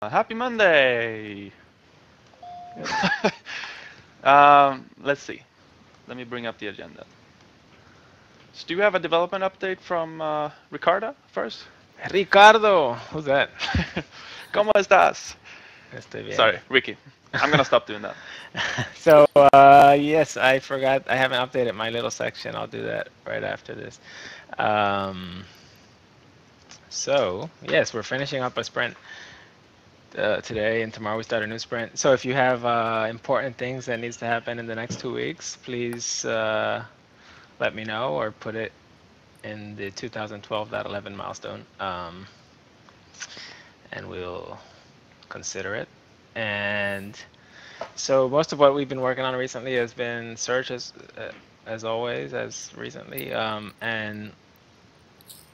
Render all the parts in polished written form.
Happy Monday! Let's see. Let me bring up the agenda. So do you have a development update from Ricardo first? Ricardo, who's that? ¿Cómo estás? Estoy bien. Sorry, Ricky. I'm gonna stop doing that. So, yes, I forgot. I haven't updated my little section. I'll do that right after this. Um, so, yes, we're finishing up a sprint today, and tomorrow we start a new sprint. So, if you have important things that needs to happen in the next 2 weeks, please let me know or put it in the 2012.11 milestone, and we'll consider it. And so most of what we've been working on recently has been search as always, as recently. And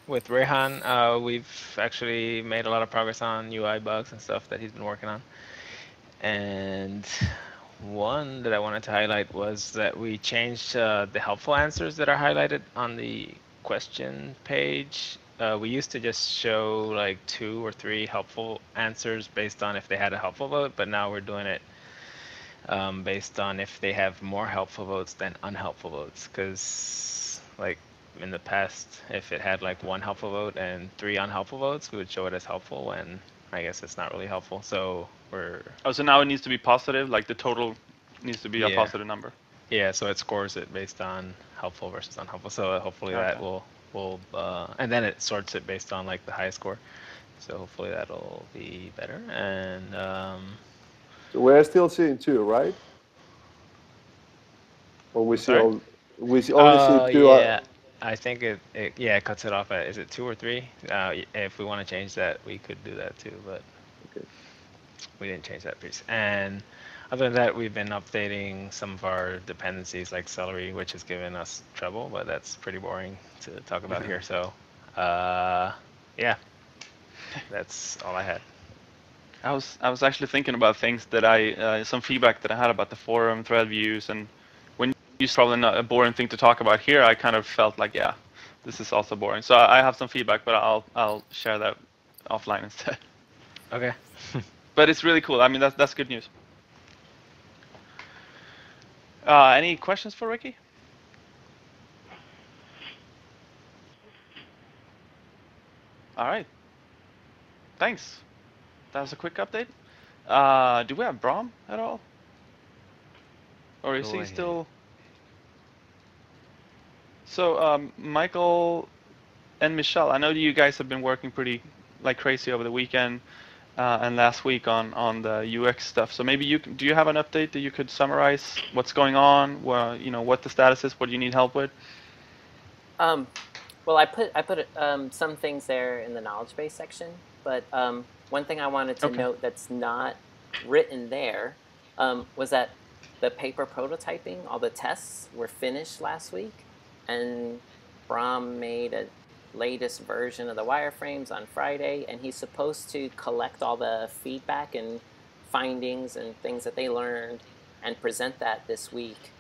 with Rehan, we've actually made a lot of progress on UI bugs and stuff that he's been working on. And one that I wanted to highlight was that we changed the helpful answers that are highlighted on the question page. We used to just show like 2 or 3 helpful answers based on if they had a helpful vote, but now we're doing it based on if they have more helpful votes than unhelpful votes. Because, like in the past, if it had like 1 helpful vote and 3 unhelpful votes, we would show it as helpful when I guess it's not really helpful. So we're, Oh, so now it needs to be positive, like the total needs to be a yeah, positive number. yeah. So it scores it based on helpful versus unhelpful. So hopefully that Okay. will and then it sorts it based on like the highest score. So hopefully that'll be better. And So we're still seeing two, right? Or we I'm see sorry? all only see two. Yeah, I think it cuts it off at, is it 2 or 3? If we want to change that, we could do that too, but Okay. we didn't change that piece. And other than that, we've been updating some of our dependencies like celery, which has given us trouble, but that's pretty boring to talk about here. So, yeah, that's all I had. I was actually thinking about things that some feedback that I had about the forum thread views, and when you said probably not a boring thing to talk about here, I kind of felt like, yeah, this is also boring. So I have some feedback, but I'll share that offline instead. Okay. But it's really cool. I mean, that's good news. Any questions for Ricky? All right. Thanks. That was a quick update. Do we have Brom at all? Or is Go he ahead. still? So, Michael and Michelle, I know you guys have been working pretty like crazy over the weekend and last week on the UX stuff. So maybe do you have an update that you could summarize what's going on? Well, what the status is, what you need help with? Um, well, I put some things there in the knowledge base section, but one thing I wanted to Okay. note that's not written there was that the paper prototyping, all the tests were finished last week, and Brom made a latest version of the wireframes on Friday, and he's supposed to collect all the feedback and findings and things that they learned and present that this week.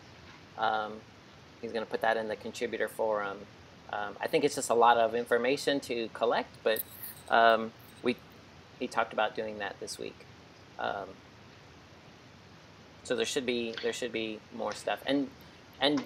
Um, he's going to put that in the contributor forum. I think it's just a lot of information to collect, but we he talked about doing that this week. So there should be more stuff. And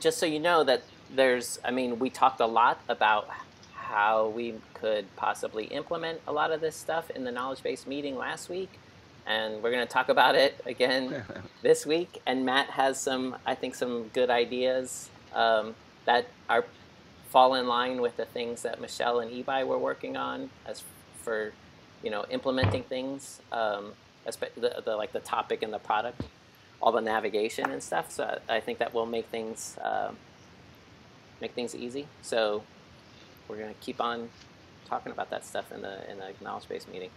just so you know that we talked a lot about how we could possibly implement a lot of this stuff in the knowledge base meeting last week, and we're going to talk about it again this week. And Matt has I think, some good ideas that are fall in line with the things that Michelle and Ebi were working on as for implementing things, like the topic and the product, all the navigation and stuff. So I think that will make things easy. So we're gonna keep on talking about that stuff in the knowledge base meeting.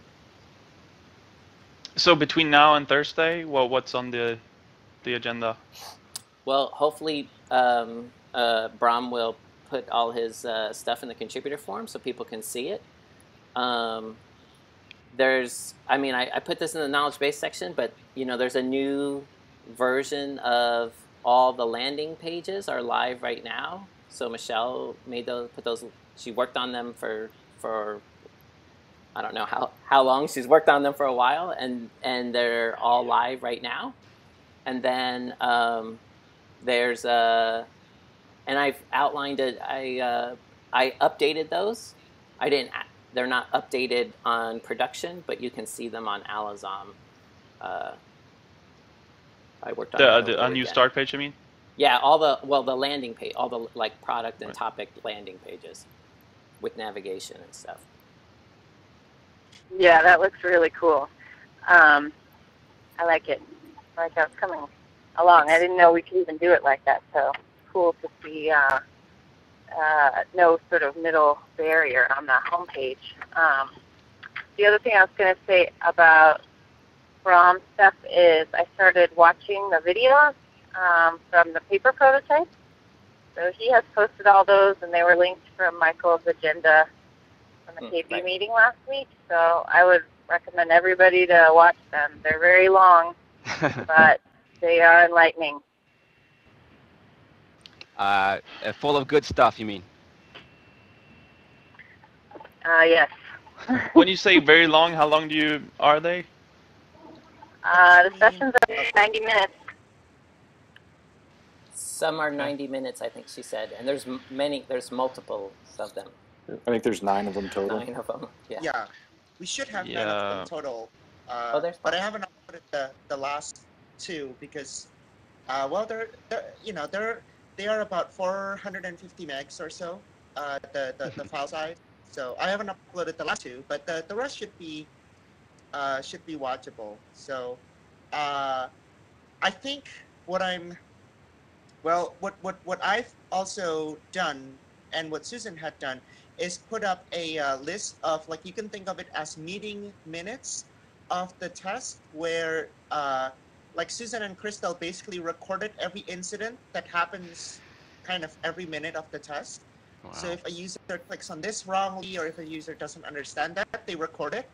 So between now and Thursday, well, what's on the agenda? Well, hopefully Bram will put all his stuff in the contributor form so people can see it. I put this in the knowledge base section, but there's a new version of all the landing pages are live right now. So Michelle made she worked on them for I don't know how long. She's worked on them for a while, and they're all live right now. And then there's and I've outlined it. I updated those. I didn't. They're not updated on production, but you can see them on Alazom. Uh, I worked on that over the A new weekend. start page, I mean. Yeah, the landing page, all the like product and topic landing pages with navigation and stuff. Yeah, that looks really cool. I like it. I like how it's coming along. I didn't know we could even do it like that, so cool to see no sort of middle barrier on the homepage. The other thing I was going to say about Brom stuff is I started watching the videos from the paper prototype. So he has posted all those, and they were linked from Michael's agenda from the KB meeting last week. So I would recommend everybody to watch them. They're very long, but they are enlightening. Full of good stuff, you mean? Yes. When you say very long, how long are they? The sessions are 90 minutes. Some are 90 minutes, I think she said, and there's multiples of them. I think there's 9 of them total. 9 of them, yeah. Yeah, we should have 9 of them total. But I haven't uploaded the last 2 because, well, they are about 450 megs or so, the file size. So I haven't uploaded the last 2, but the rest should be watchable. So I think what I've also done and what Susan had done is put up a list of, like, you can think of it as meeting minutes of the test where like Susan and Crystal basically recorded every incident that happens kind of every minute of the test. Wow. So if a user clicks on this wrongly, or if a user doesn't understand that, they record it.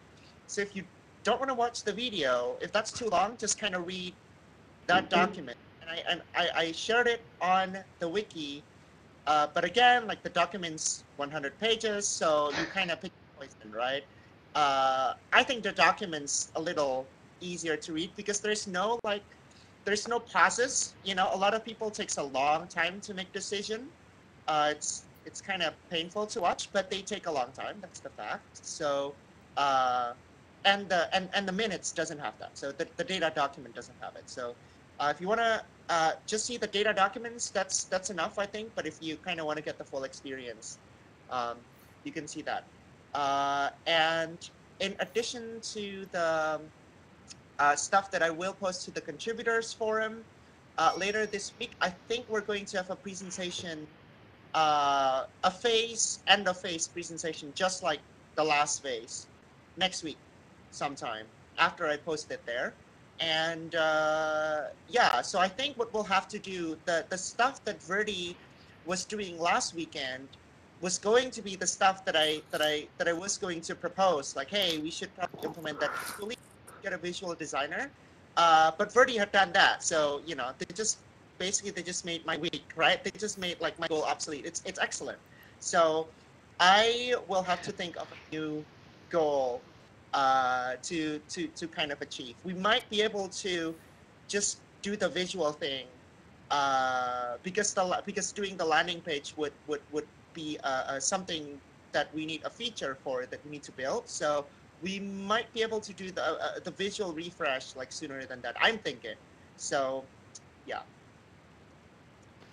So if you don't want to watch the video, if that's too long, just kind of read that document. And I shared it on the wiki, but again, like, the document's 100 pages, so you kind of pick your poison, right? I think the document's a little easier to read because there's no pauses. You know, a lot of people takes a long time to make decision. It's kind of painful to watch, but they take a long time. That's the fact. So, and the minutes doesn't have that. So the data document doesn't have it. So if you want to just see the data documents, that's enough, I think. But if you kind of want to get the full experience, you can see that. And in addition to the stuff that I will post to the contributors forum later this week, I think we're going to have a presentation, a end of phase presentation, just like the last phase, next week sometime after I post it there. And yeah, so I think what we'll have to do, the stuff that Verdi was doing last weekend was going to be the stuff that I was going to propose. Like, hey, we should probably implement that visually, get a visual designer. But Verdi had done that, so you know, they just made my week, right? They just made, like, my goal obsolete. It's excellent. So I will have to think of a new goal to kind of achieve. We might be able to just do the visual thing because doing the landing page would be something that we need a feature for, that we need to build. So we might be able to do the visual refresh, like, sooner than that, I'm thinking. So yeah.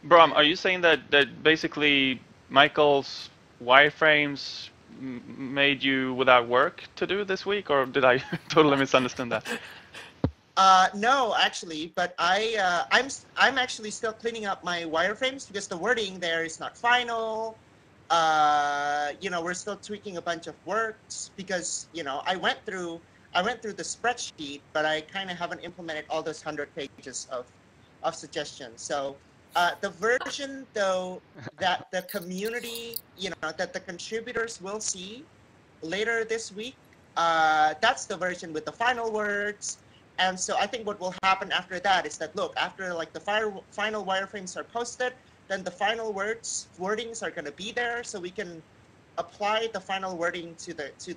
Bram, are you saying that basically Michael's wireframes made you without work to do this week, or did I totally misunderstand that? No, actually, but I'm actually still cleaning up my wireframes because the wording there is not final. You know, we're still tweaking a bunch of words because, you know, I went through the spreadsheet, but I kind of haven't implemented all those 100 pages of suggestions. So the version, though, that the community, you know, that the contributors will see later this week, that's the version with the final words. And so I think what will happen after that is that, look, after, like, the final wireframes are posted, then the final wordings are going to be there, so we can apply the final wording to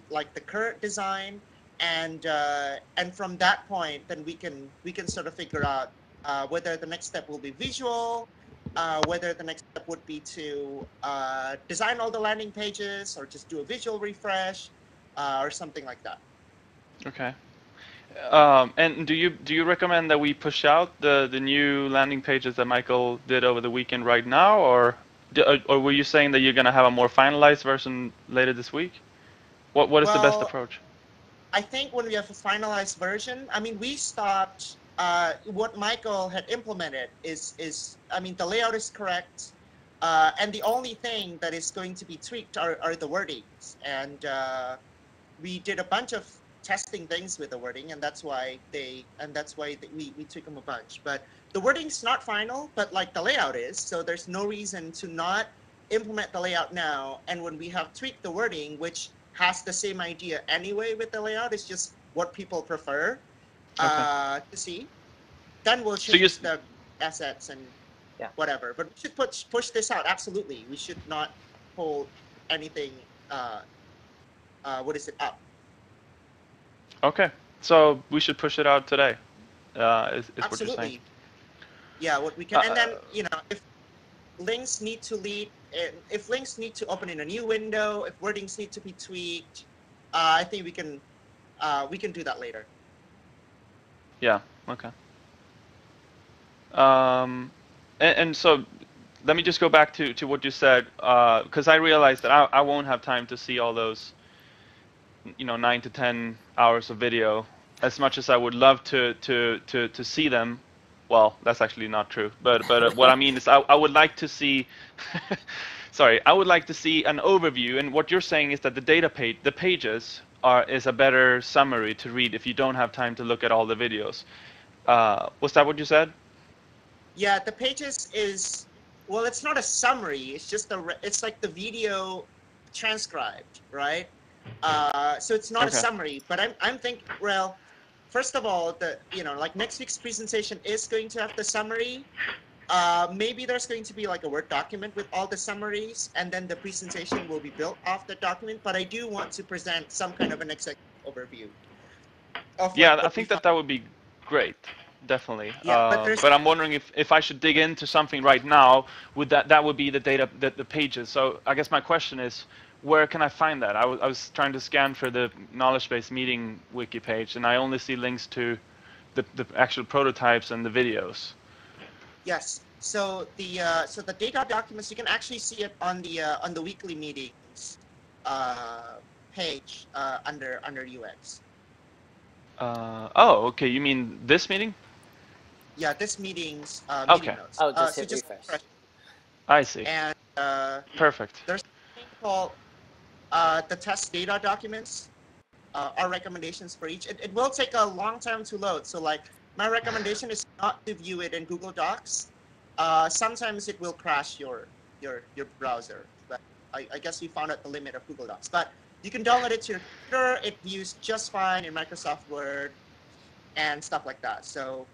like the current design, and from that point, then we can sort of figure out whether the next step will be visual, whether the next step would be to design all the landing pages, or just do a visual refresh, or something like that. Okay. And do you recommend that we push out the new landing pages that Michael did over the weekend right now, or were you saying that you're gonna have a more finalized version later this week? What is the best Well, approach? I think when we have a finalized version, I mean, we stopped. What Michael had implemented is I mean, the layout is correct, and the only thing that is going to be tweaked are the wordings. And we did a bunch of testing things with the wording, and that's why we tweak them a bunch. But the wording's not final, but like the layout is, so there's no reason to not implement the layout now. And when we have tweaked the wording, which has the same idea anyway with the layout, it's just what people prefer to see, then we'll So you change the assets and whatever. But we should push this out, absolutely. We should not hold anything up. Okay, so we should push it out today. Is what you're saying? Yeah, what we can, and then if links need to open in a new window, if wordings need to be tweaked, I think we can do that later. Yeah. Okay. And so let me just go back to what you said, because I realized that I won't have time to see all those 9 to 10 hours of video, as much as I would love to see them. Well, that's actually not true. But what I mean is I would like to see. Sorry, I would like to see an overview. And what you're saying is that the pages is a better summary to read if you don't have time to look at all the videos. Was that what you said? Yeah, the pages is, well, it's not a summary. It's just it's like the video transcribed, right? So it's not a summary, but I'm thinking, well, first of all, like next week's presentation is going to have the summary. Maybe there's going to be like a Word document with all the summaries, and then the presentation will be built off the document. But I do want to present some kind of an executive overview. I think that would be great. Definitely. Yeah, but I'm wondering if I should dig into something right now, that would be the data, the pages. So I guess my question is, where can I find that? I was trying to scan for the knowledge-based meeting wiki page, and I only see links to the actual prototypes and the videos. Yes. So the data documents, you can actually see it on the weekly meetings page under UX. Oh, okay. You mean this meeting? Yeah, this meeting's okay. notes. Oh, just hit refresh. I see. And perfect. There's something called the test data documents. Our recommendations for each. It will take a long time to load. So like my recommendation is not to view it in Google Docs. Sometimes it will crash your browser. But I guess we found out the limit of Google Docs. But you can download it to your computer. It views just fine in Microsoft Word and stuff like that. So.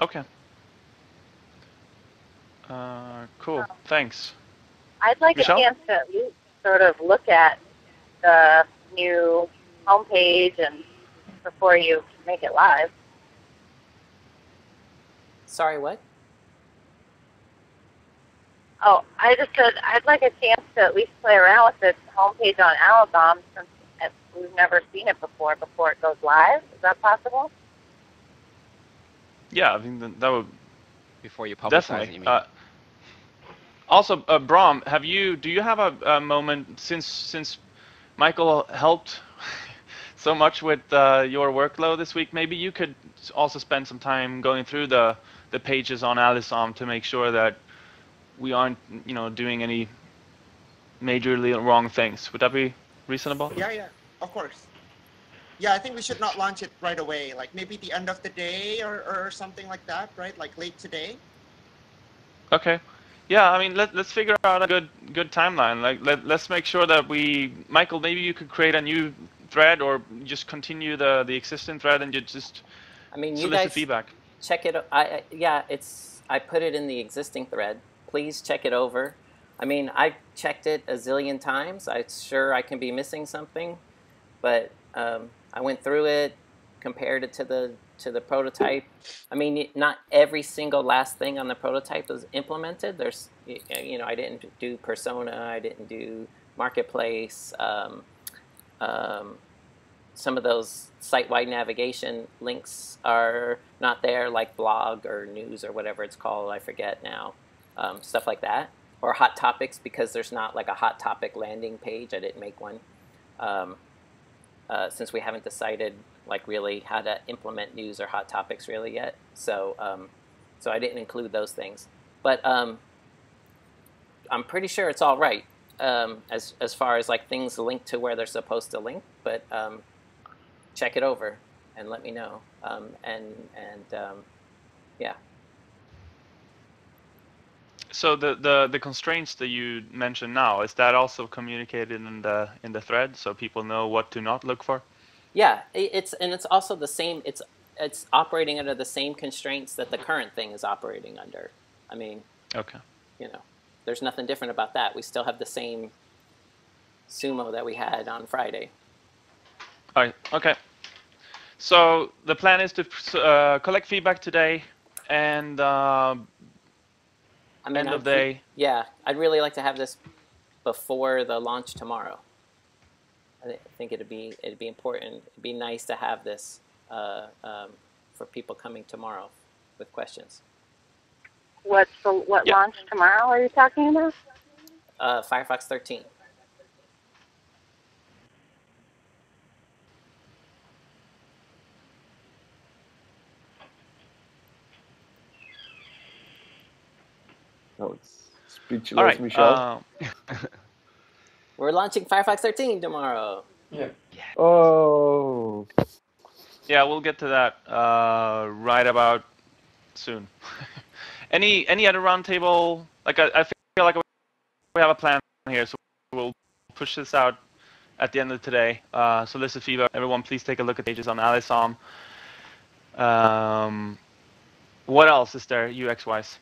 Okay. Cool. Thanks. I'd like Michelle? a chance to at least sort of look at the new homepage and before you make it live. Sorry, what? Oh, I just said I'd like a chance to at least play around with this homepage on Amazon since we've never seen it before it goes live. Is that possible? Yeah, I think that would before you publicize definitely. it, you mean? Also, Brahm, do you have a moment since Michael helped so much with your workload this week? Maybe you could also spend some time going through the pages on Alisom to make sure that we aren't doing any majorly wrong things. Would that be reasonable? Yeah, of course. Yeah, I think we should not launch it right away. Like maybe the end of the day or something like that, right? Like late today. Okay. Yeah, I mean, let's figure out a good timeline. Like let's make sure that Michael, maybe you could create a new thread or just continue the existing thread and you just solicit feedback. Check it. I put it in the existing thread. Please check it over. I mean, I checked it a zillion times. I'm sure I can be missing something, but I went through it, compared it to the prototype. I mean, not every single last thing on the prototype was implemented. There's, I didn't do persona, I didn't do marketplace. Some of those site-wide navigation links are not there, like blog or news or whatever it's called. I forget now. Stuff like that, or hot topics, because there's not like a hot topic landing page. I didn't make one. Since we haven't decided like really how to implement news or hot topics really yet. So I didn't include those things. But I'm pretty sure it's all right as far as like things linked to where they're supposed to link. But check it over and let me know. Yeah. So the constraints that you mentioned now, is that also communicated in the thread so people know what to not look for? Yeah, it's also the same. It's operating under the same constraints that the current thing is operating under. I mean, Okay. There's nothing different about that. We still have the same SUMO that we had on Friday. All right. Okay. So the plan is to collect feedback today, and I mean, end of day. Yeah, I'd really like to have this before the launch tomorrow. I think it'd be important. It'd be nice to have this for people coming tomorrow with questions. What launch tomorrow are you talking about? Firefox 13. No, it's speechless, All right. Michelle. We're launching Firefox 13 tomorrow. Yeah. Oh. Yeah, we'll get to that right about soon. Any other roundtable? Like I feel like we have a plan here, so we'll push this out at the end of today. Solicit feedback. Everyone, please take a look at pages on Alisom. What else is there UX-wise?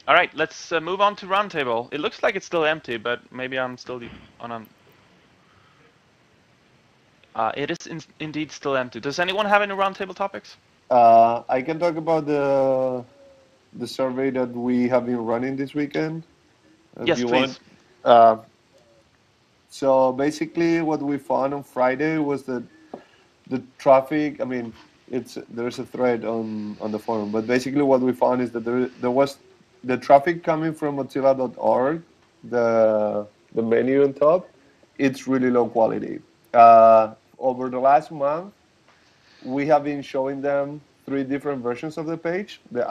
All right, let's move on to roundtable. It looks like it's still empty, but maybe I'm still on a... it is indeed still empty. Does anyone have any roundtable topics? I can talk about the survey that we have been running this weekend. Yes, please. So basically, what we found on Friday was that the traffic. I mean, there's a thread on the forum, but basically, what we found is that there was the traffic coming from Mozilla.org, the menu on top. It's really low quality. Over the last month, we have been showing them 3 different versions of the page: the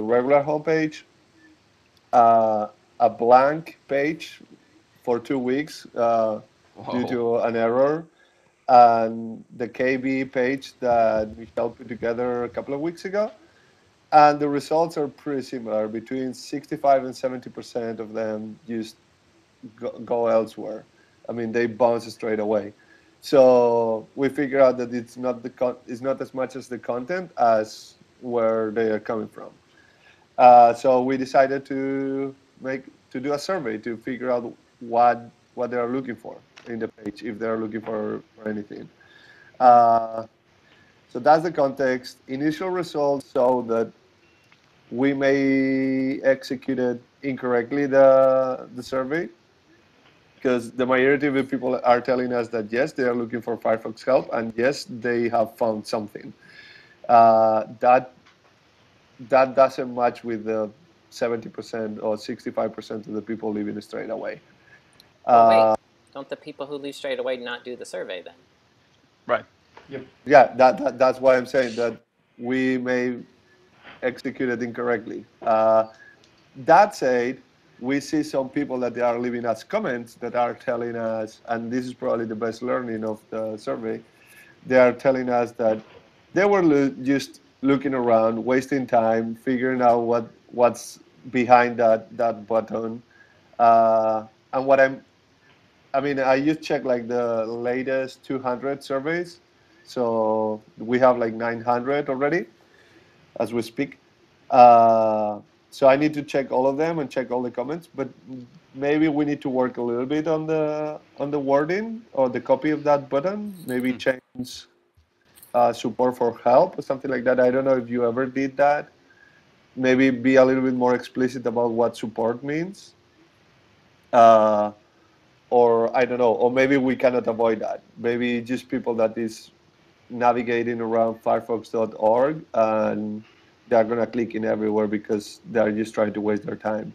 regular homepage, a blank page for 2 weeks due to an error, and the KB page that Michelle put together a couple of weeks ago. And the results are pretty similar. Between 65 and 70% of them just go elsewhere. I mean, they bounce straight away. So we figure out that it's not as much as the content as where they are coming from. So we decided to do a survey to figure out what they are looking for in the page, if they are looking for anything. So that's the context. Initial results show that we may executed incorrectly the survey, because the majority of the people are telling us that yes, they are looking for Firefox help, and yes, they have found something. That doesn't match with the 70% or 65% of the people leaving straight away. Well, wait, don't the people who leave straight away not do the survey then? Right. Yep. Yeah, that's why I'm saying that we may execute it incorrectly. That said, we see some people that they are leaving us comments that are telling us, and this is probably the best learning of the survey, they are telling us that they were just looking around, wasting time, figuring out what's behind that button. And I just checked like the latest 200 surveys. So we have like 900 already as we speak. So I need to check all of them and check all the comments, but maybe we need to work a little bit on the wording or the copy of that button. Maybe change support for help or something like that. I don't know if you ever did that. Maybe be a little bit more explicit about what support means. Or I don't know, or maybe we cannot avoid that. Maybe just people that is navigating around firefox.org and they're gonna click in everywhere because they're just trying to waste their time.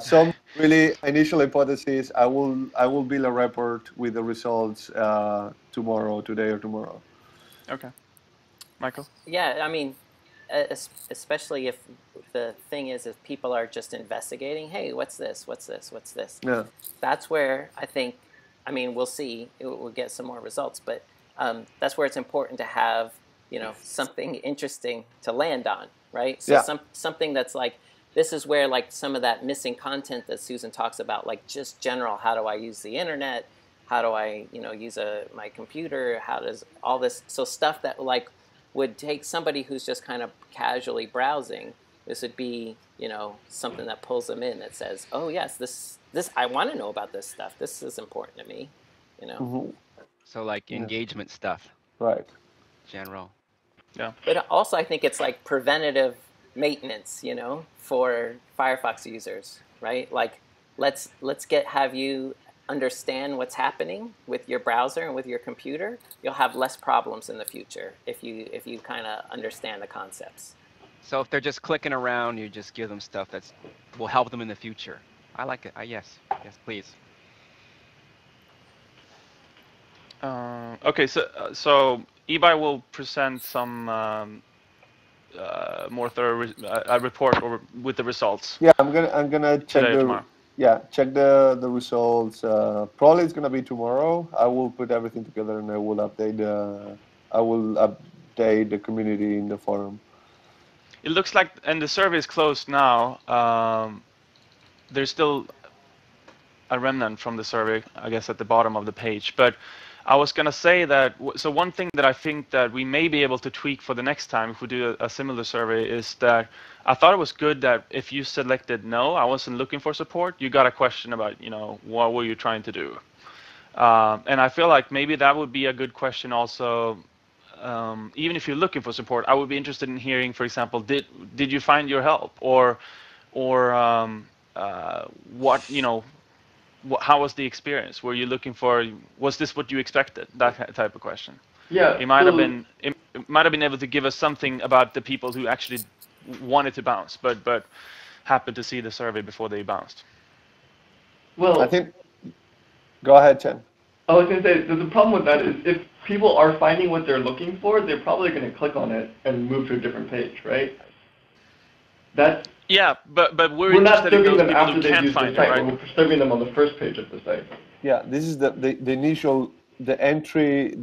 Some really initial hypothesis. I will build a report with the results tomorrow, today or tomorrow. Okay, Michael. Yeah, I mean, especially if the thing is, if people are just investigating, hey, what's this? What's this? What's this? Yeah. That's where I think, I mean, we'll see. We'll get some more results, but that's where it's important to have, something interesting to land on, right? So Yeah. something that's like, this is where like some of that missing content that Susan talks about, like just general, how do I use the internet? How do I, use my computer? How does all this, so stuff that like would take somebody who's just kind of casually browsing, this would be, something that pulls them in that says, oh yes, this I want to know about this stuff. This is important to me, Mhm. So like engagement stuff, Right. general. Yeah. But also I think it's like preventative maintenance, for Firefox users, right? Like let's have you understand what's happening with your browser and with your computer. You'll have less problems in the future if you kind of understand the concepts. So if they're just clicking around, you just give them stuff that's will help them in the future. I like it. Yes, please. Okay, so eBay will present some more thorough a report with the results Yeah, I'm gonna check today or tomorrow. check the results. Probably it's gonna be tomorrow. I will put everything together and I will update the community in the forum. It looks like, and the survey is closed now. There's still a remnant from the survey, I guess, at the bottom of the page. But I was going to say that, so one thing that I think that we may be able to tweak for the next time if we do a similar survey is that I thought it was good that if you selected no, I wasn't looking for support, you got a question about, what were you trying to do? And I feel like maybe that would be a good question also. Even if you're looking for support, I would be interested in hearing, for example, did you find your help, or what how was the experience? Were you looking for? Was this what you expected? That type of question. Yeah. It might have been. It might have been able to give us something about the people who actually wanted to bounce, but happened to see the survey before they bounced. Well, I think. Go ahead, Chen. I was going to say, the problem with that is if people are finding what they're looking for, they're probably going to click on it and move to a different page, right? That's Yeah, but we're not interested in serving those them people after who they've can't used the find it, site. right? We're serving them on the first page of the site. Yeah, this is the initial the entry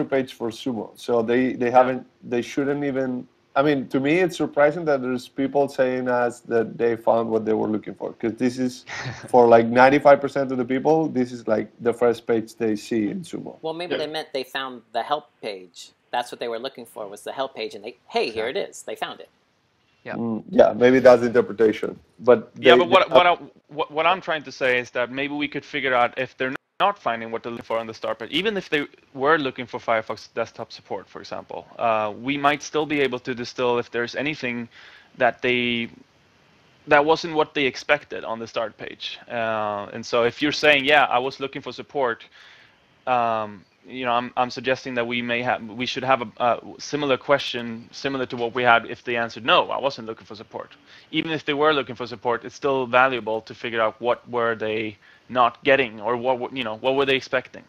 page for SUMO. So they haven't they shouldn't even. I mean, to me, it's surprising that there's people saying us that they found what they were looking for, because this is for like 95% of the people. This is like the first page they see in SUMO. Well, maybe they meant they found the help page. That's what they were looking for, was the help page, and hey, here it is. They found it. Yeah. Yeah, maybe that's the interpretation. But Yeah, but what I'm trying to say is that maybe we could figure out if they're not finding what they're looking for on the start page, even if they were looking for Firefox desktop support, for example, we might still be able to distill if there's anything that wasn't what they expected on the start page. And so if you're saying, yeah, I was looking for support, I'm suggesting that we should have a similar question, similar to what we had if they answered no, I wasn't looking for support. Even if they were looking for support, it's still valuable to figure out what were they not getting, or what were they expecting.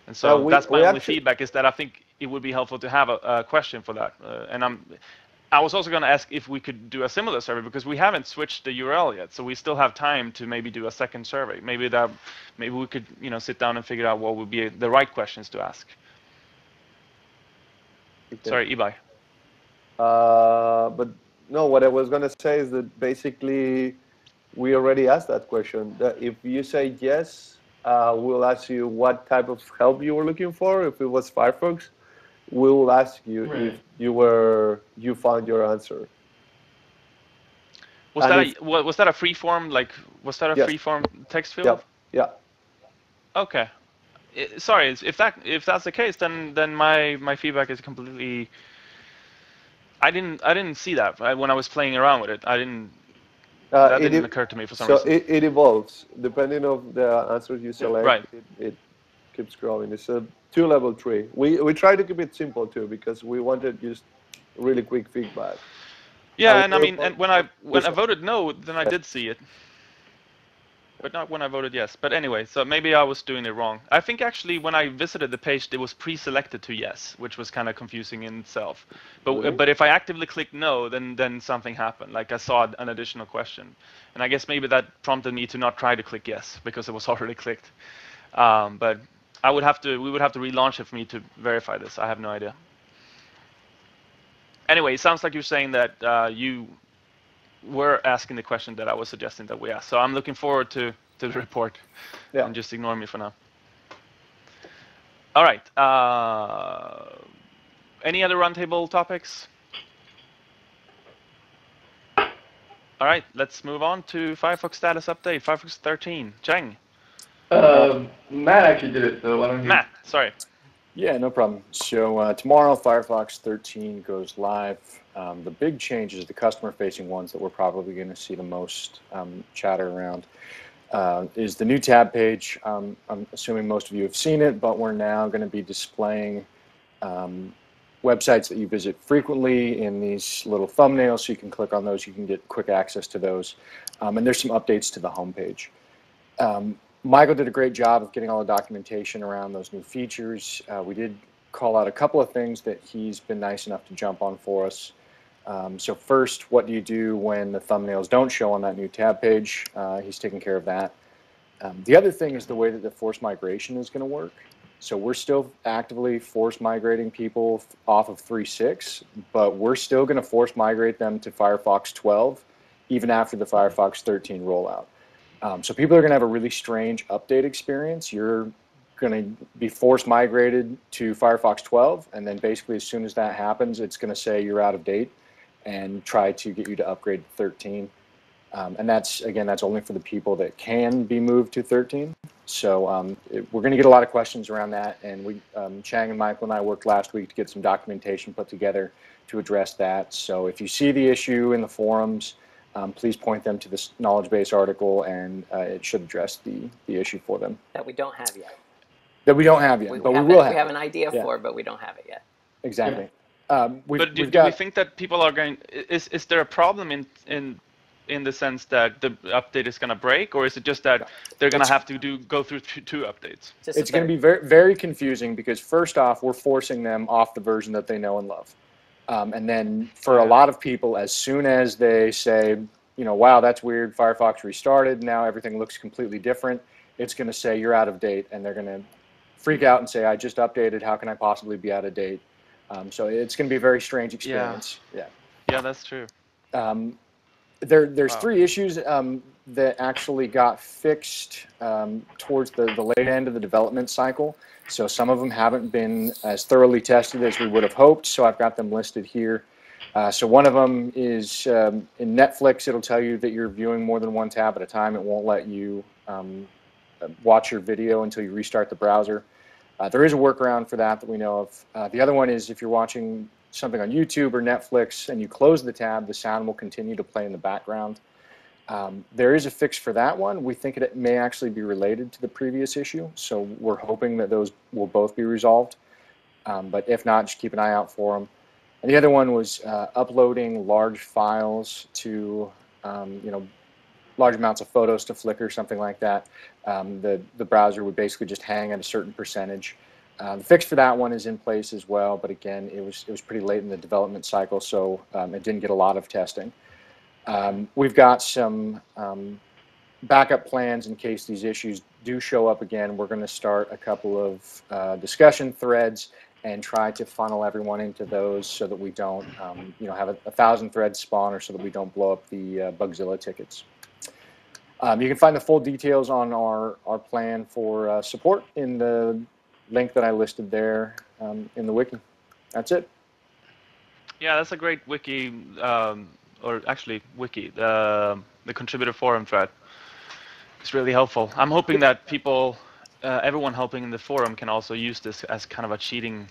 And so that's my only feedback, is that I think it would be helpful to have a question for that. And I was also going to ask if we could do a similar survey, because we haven't switched the URL yet, so we still have time to maybe do a second survey. Maybe we could sit down and figure out what would be the right questions to ask. Okay. Sorry, Ibai. But no, what I was going to say is that basically we already asked that question. That if you say yes, we'll ask you what type of help you were looking for. If it was Firefox, we will ask you if you found your answer. Was And that if, was that a free form, like, was that a yes, free form text field? yep, yeah. Okay. Sorry, if that's the case, then my feedback is completely. I didn't see that when I was playing around with it. That It, didn't e- occur to me for some so reason. it evolves depending of the answers you Yeah. select. Right. It keeps growing. It's a 2-level tree. We try to keep it simple too because we wanted just really quick feedback. And Yeah, and I we're mean, and when I pushing. voted no, then I Yes. did see it, but not when I voted yes. But anyway, so maybe I was doing it wrong. I think actually when I visited the page, it was pre-selected to yes, which was kind of confusing in itself. Really? But if I actively clicked no, then something happened. Like I saw an additional question, and I guess maybe that prompted me to not try to click yes because it was already clicked. But we would have to relaunch it for me to verify this. I have no idea. Anyway, it sounds like you're saying that you were asking the question that I was suggesting that we ask. So I'm looking forward to the report, Yeah. and just ignore me for now. All right. Any other roundtable topics? All right, let's move on to Firefox status update, Firefox 13. Cheng. Matt actually did it, so why don't you? Matt, sorry. Yeah, no problem. So tomorrow, Firefox 13 goes live. The big changes, the customer-facing ones that we're probably going to see the most chatter around, is the new tab page. I'm assuming most of you have seen it, but we're now going to be displaying websites that you visit frequently in these little thumbnails, so you can click on those. You can get quick access to those. And there's some updates to the homepage. Michael did a great job of getting all the documentation around those new features. We did call out a couple of things that he's been nice enough to jump on for us. So first, what do you do when the thumbnails don't show on that new tab page? He's taking care of that. The other thing is the way that the force migration is going to work. So we're still actively force migrating people off of 3.6, but we're still going to force migrate them to Firefox 12, even after the Firefox 13 rollout. So people are going to have a really strange update experience. You're going to be force migrated to Firefox 12, and then basically as soon as that happens, it's going to say you're out of date and try to get you to upgrade to 13. And that's only for the people that can be moved to 13. So we're going to get a lot of questions around that, and Chang and Michael and I worked last week to get some documentation put together to address that. So if you see the issue in the forums, please point them to this knowledge base article, and it should address the issue for them. That we don't have yet. That we don't have yet, but we will have. We have an idea for, but we don't have it yet. Exactly. But do we think that people are going? Is there a problem in the sense that the update is going to break, or is it just that they're going to have to go through two updates? It's going to be very, very confusing because first off, we're forcing them off the version that they know and love. And then for a lot of people, as soon as they say, wow, that's weird, Firefox restarted, now everything looks completely different, it's going to say you're out of date, and they're going to freak out and say, I just updated, how can I possibly be out of date? So it's going to be a very strange experience. Yeah, that's true. There's 3 issues that actually got fixed towards the late end of the development cycle. So some of them haven't been as thoroughly tested as we would have hoped, so I've got them listed here. So one of them is in Netflix, it'll tell you that you're viewing more than one tab at a time. It won't let you watch your video until you restart the browser. There is a workaround for that we know of. The other one is if you're watching something on YouTube or Netflix and you close the tab, the sound will continue to play in the background. There is a fix for that one. We think it may actually be related to the previous issue, so we're hoping that those will both be resolved. But if not, just keep an eye out for them. And the other one was uploading large files to, large amounts of photos to Flickr, something like that. The browser would basically just hang at a certain percentage. The fix for that one is in place as well, but again, it was pretty late in the development cycle, so it didn't get a lot of testing. We've got some backup plans in case these issues do show up again. We're going to start a couple of discussion threads and try to funnel everyone into those so that we don't have 1,000 threads spawn, or so that we don't blow up the Bugzilla tickets. You can find the full details on our plan for support in the link that I listed there in the wiki. That's it. Yeah, that's a great wiki or actually wiki, the contributor forum thread. It's really helpful. I'm hoping that people, everyone helping in the forum can also use this as kind of a cheating,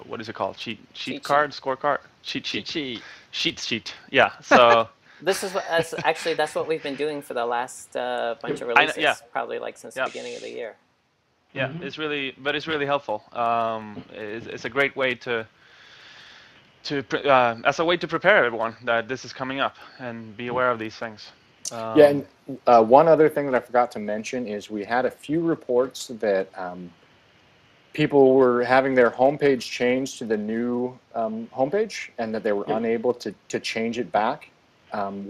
what is it called? Cheat card, scorecard, cheat Cheat sheet, sheet. sheet. Yeah. So This is actually that's what we've been doing for the last bunch of yeah, releases, probably like since the yeah, beginning of the year. yeah. It's really, but it's really helpful. It's a great way to as a way to prepare everyone that this is coming up and be aware of these things. Yeah, and one other thing that I forgot to mention is we had a few reports that people were having their homepage changed to the new homepage, and that they were unable to change it back.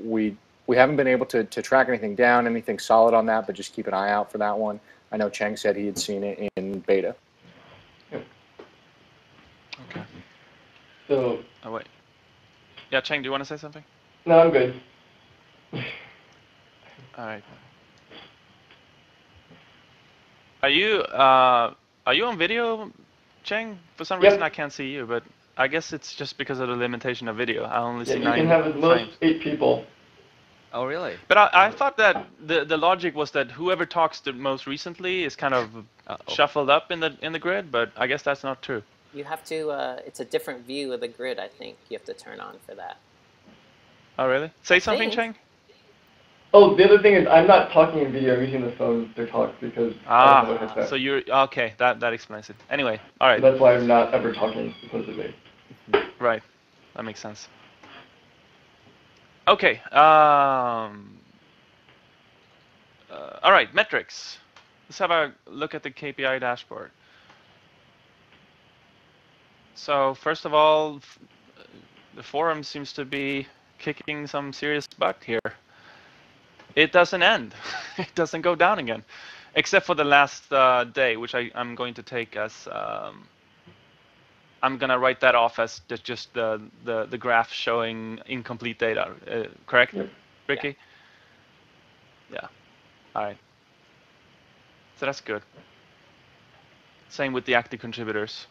We haven't been able to track anything down, anything solid on that, but just keep an eye out for that one. I know Cheng said he had seen it in beta. Okay. So. Oh wait. Yeah, Cheng, do you want to say something? No, I'm good. All right. Are you on video, Cheng? For some reason I can't see you, but I guess it's just because of the limitation of video. I only see 9 frames. You can have at most 8 people. Oh, really? But I thought that the logic was that whoever talks the most recently is kind of shuffled up in the grid, but I guess that's not true. You have to. It's a different view of the grid. I think you have to turn on for that. Oh, really? Say something, Cheng. Oh, the other thing is I'm not talking in video. I'm using the phone to talk because I don't have a headset. So you're okay. That explains it. Anyway, all right. So that's why I'm not ever talking supposedly. Right, that makes sense. Okay. All right, metrics. Let's have a look at the KPI dashboard. So first of all, the forum seems to be kicking some serious butt here. It doesn't end. It doesn't go down again, except for the last day, which I'm going to take as I'm gonna write that off as just the graph showing incomplete data. Correct, Ricky? Yeah. All right. So that's good. Same with the active contributors.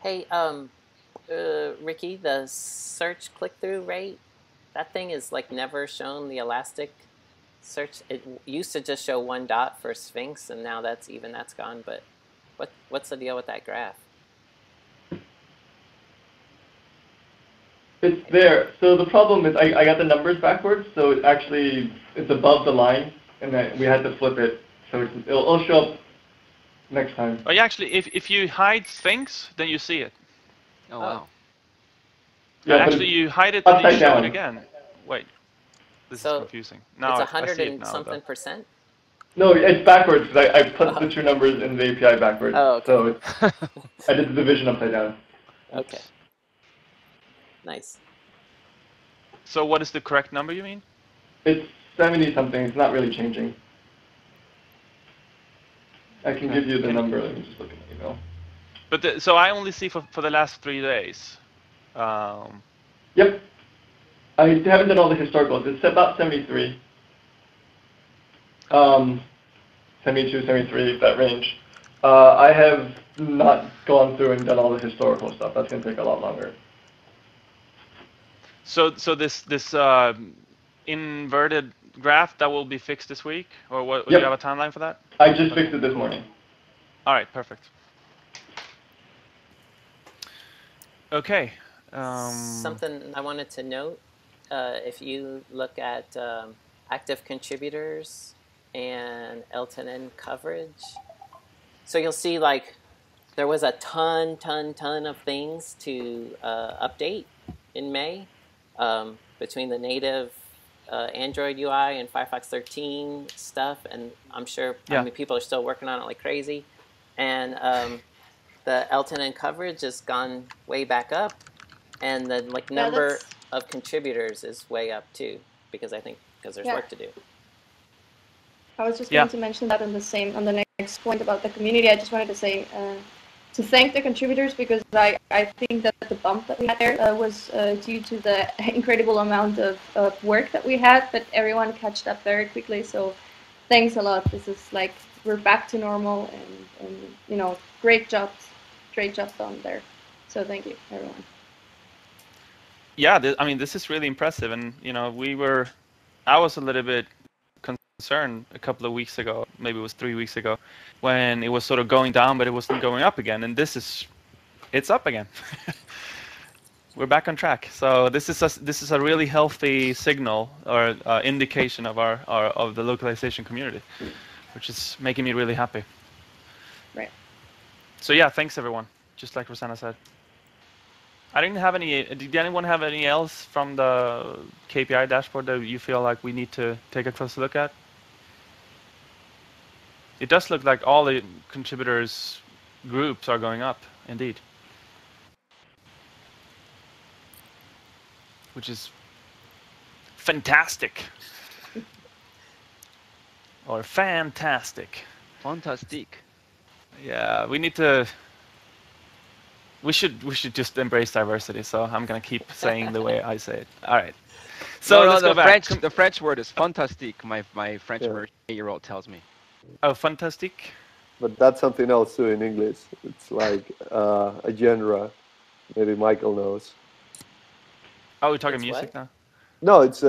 Hey, Ricky, the search click-through rate, that thing is like never shown the elastic search. It used to just show 1 dot for Sphinx, and now that's gone. But what's the deal with that graph? It's there. So the problem is I got the numbers backwards, so it's above the line, and then we had to flip it, so it'll show up next time. Oh, yeah, actually, if you hide Sphinx, then you see it. Oh, wow. Yeah, actually, you hide it and then you show it again. Wait, this is confusing. Now it's 100 I see it now, something percent? No, it's backwards, because I put the two numbers in the API backwards. Oh, okay. So I did the division upside down. Okay. Nice. So what is the correct number, you mean? It's 70-something. It's not really changing. I can give you the number. Let me just look at my email. But so I only see for the last 3 days. Yep. I haven't done all the historicals. It's about 73. 72, 73, that range. I have not gone through and done all the historical stuff. That's going to take a lot longer. So this inverted graph, that will be fixed this week? Or what? Do you have a timeline for that? I just fixed it this morning. All right, perfect. Okay. Something I wanted to note, if you look at active contributors and L10N coverage, so you'll see like there was a ton of things to update in May between the native Android UI and Firefox 13 stuff, and I'm sure I mean, people are still working on it like crazy, and the L10N coverage has gone way back up, and the number of contributors is way up too, because there's work to do. I was just going to mention that on the next point about the community. I just wanted to say to thank the contributors, because I think that the bump that we had there was due to the incredible amount of work that we had, but everyone catched up very quickly. So thanks a lot. This is like we're back to normal, and great job done there. So thank you, everyone. yeah, I mean, this is really impressive, and I was a little bit concerned a couple of weeks ago, maybe it was 3 weeks ago, when it was sort of going down, but it wasn't going up again, and it's up again. We're back on track. So this is a really healthy signal or indication of of the localization community, which is making me really happy. Right. So yeah, thanks everyone. Just like Rosanna said. I didn't have any. Did anyone have any else from the KPI dashboard that you feel like we need to take a closer look at? It does look like all the contributors groups are going up, indeed. Which is fantastic. Or fantastic. Fantastic. Yeah, we need to. We should just embrace diversity. So I'm gonna keep saying the way I say it. All right. So no, let's go back. The French word is fantastique. My French version 8-year-old tells me. Oh, fantastique. But that's something else too in English. It's like a genre. Maybe Michael knows. Oh, we're talking It's music what? now? No, it's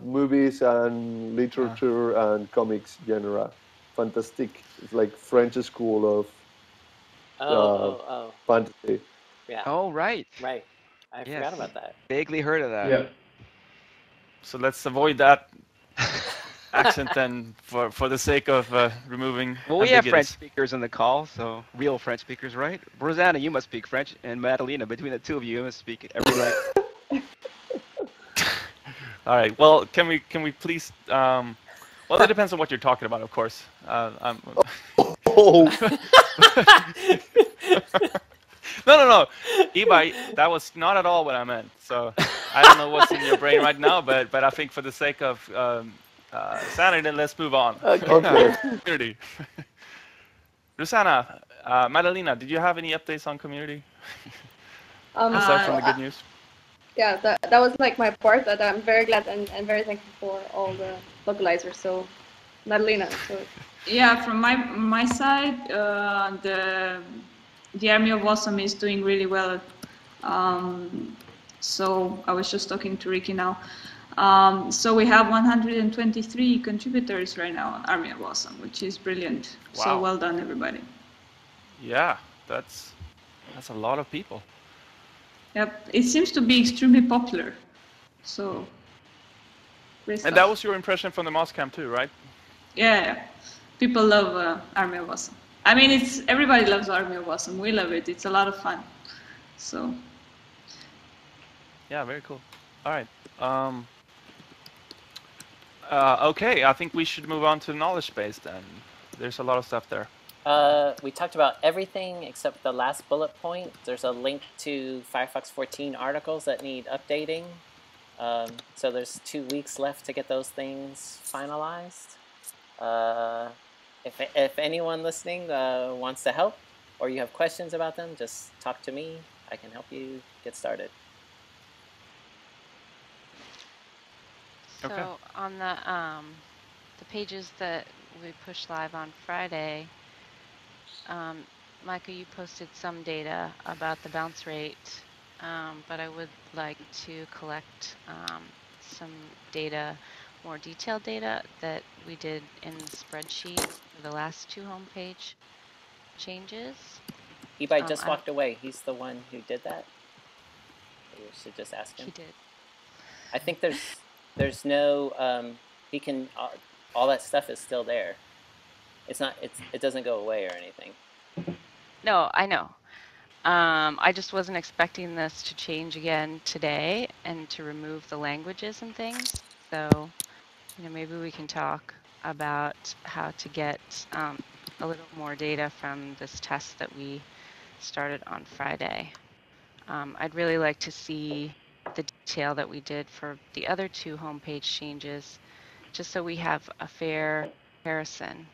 movies and literature and comics genre. Fantastique. It's like French school of fantasy. Yeah. Oh, right. Right. I forgot about that. Vaguely heard of that. Yeah. So let's avoid that accent then, for the sake of removing. Well, we have French speakers on the call, so real French speakers, right? Rosanna, you must speak French, and Madalena, between the two of you must speak every language. All right. Well, can we please? Well, it depends on what you're talking about, of course. No. Ibai, that was not at all what I meant. So I don't know what's in your brain right now, but I think for the sake of sanity, let's move on. Okay. Community. Rosanna, Madalena, did you have any updates on community? Aside from the good news. Yeah, that was like my part. That I'm very glad and very thankful for all the localizers. So, Madalena. So. Yeah, from my side, the Army of Awesome is doing really well. So I was just talking to Ricky now. So we have 123 contributors right now on Army of Awesome, which is brilliant. Wow. So well done, everybody. Yeah, that's a lot of people. Yep, it seems to be extremely popular. So. And that was your impression from the Moss Camp too, right? Yeah. People love Army of Awesome. I mean, everybody loves Army of Awesome. We love it. It's a lot of fun. So. Yeah, very cool. All right. Okay, I think we should move on to knowledge base then. There's a lot of stuff there. We talked about everything except the last bullet point. There's a link to Firefox 14 articles that need updating. So there's 2 weeks left to get those things finalized. If anyone listening wants to help, or you have questions about them, just talk to me. I can help you get started. So on the pages that we pushed live on Friday, Micah, you posted some data about the bounce rate, but I would like to collect some data, more detailed data that we did in the spreadsheet for the last 2 homepage changes. Ibai just walked away. He's the one who did that. You should just ask him. He did. I think there's no he can all that stuff is still there. It doesn't go away or anything. No, I know. I just wasn't expecting this to change again today and to remove the languages and things. So, maybe we can talk about how to get a little more data from this test that we started on Friday. I'd really like to see the detail that we did for the other 2 homepage changes, just so we have a fair comparison.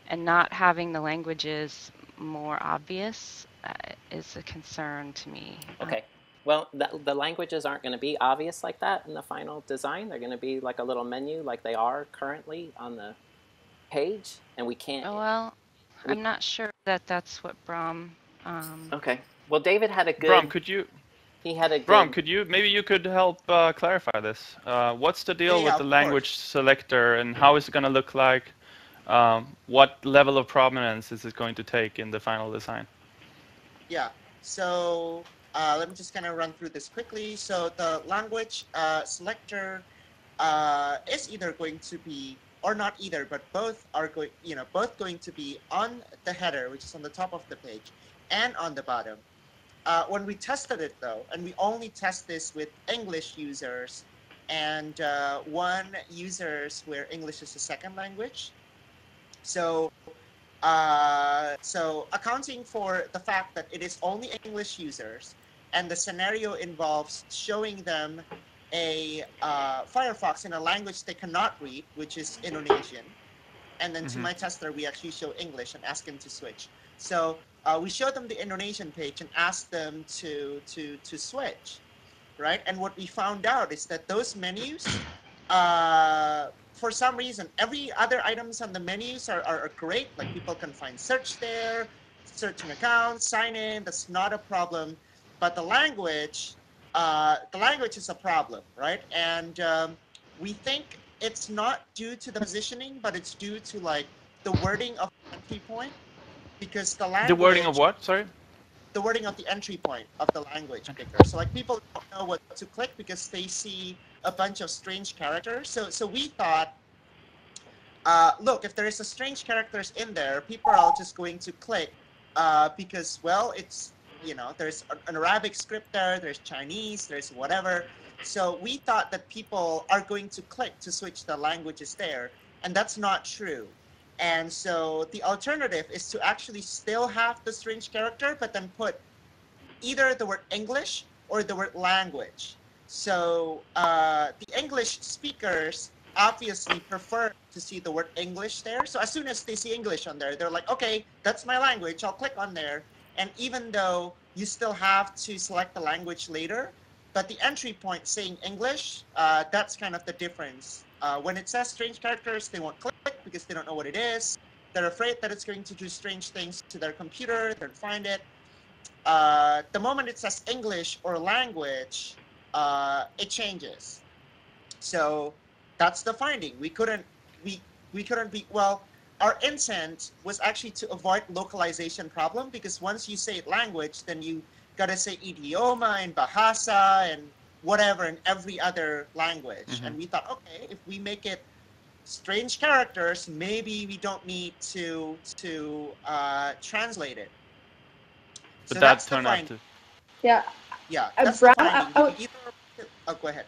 And not having the languages more obvious is a concern to me. Okay. Well, the languages aren't going to be obvious like that in the final design. They're going to be like a little menu like they are currently on the page, and we can't... Oh, well, I'm not sure that that's what Brom... Okay. Well, David had a good... Brom, could you... he had a Brom, good. could you maybe you could help clarify this? What's the deal with Yeah, the of language course. selector, and how is it going to look like? What level of prominence is it going to take in the final design? Yeah. So let me just kind of run through this quickly. So the language selector is either going to be, or not either, but both are going, both going to be on the header, which is on the top of the page, and on the bottom. When we tested it though, and we only test this with English users and one users where English is a second language. So so accounting for the fact that it is only English users and the scenario involves showing them a Firefox in a language they cannot read, which is Indonesian. And then to my tester, we actually show English and ask him to switch. So we show them the Indonesian page and ask them to switch, right? And what we found out is that those menus, for some reason, every other items on the menus are great. Like people can find search there, search an account, sign in. That's not a problem. But the language is a problem, right? And we think it's not due to the positioning, but it's due to like the wording of the entry point, because the The wording of language, what? Sorry. the wording of the entry point of the language picker. So like people don't know what to click because they see a bunch of strange characters. So we thought, look, if there is a strange characters in there, people are all just going to click because, well, it's, there's an Arabic script there, there's Chinese, there's whatever. So we thought that people are going to click to switch the languages there, and that's not true. And so the alternative is to actually still have the strange character, but then put either the word English or the word language. So the English speakers obviously prefer to see the word English there. So as soon as they see English on there, they're like, okay, that's my language. I'll click on there. And even though you still have to select the language later, but the entry point saying English, that's kind of the difference. When it says strange characters, they won't click because they don't know what it is. They're afraid that it's going to do strange things to their computer. They don't find it. The moment it says English or language, it changes. So that's the finding. We couldn't be, well, our intent was actually to avoid localization problem, because once you say language, then you gotta say idioma and bahasa and whatever in every other language. And we thought, okay, if we make it strange characters, maybe we don't need to translate it. But So that that's the turned out finding. to. Yeah, that's the Brown, finding. You either, oh, go ahead.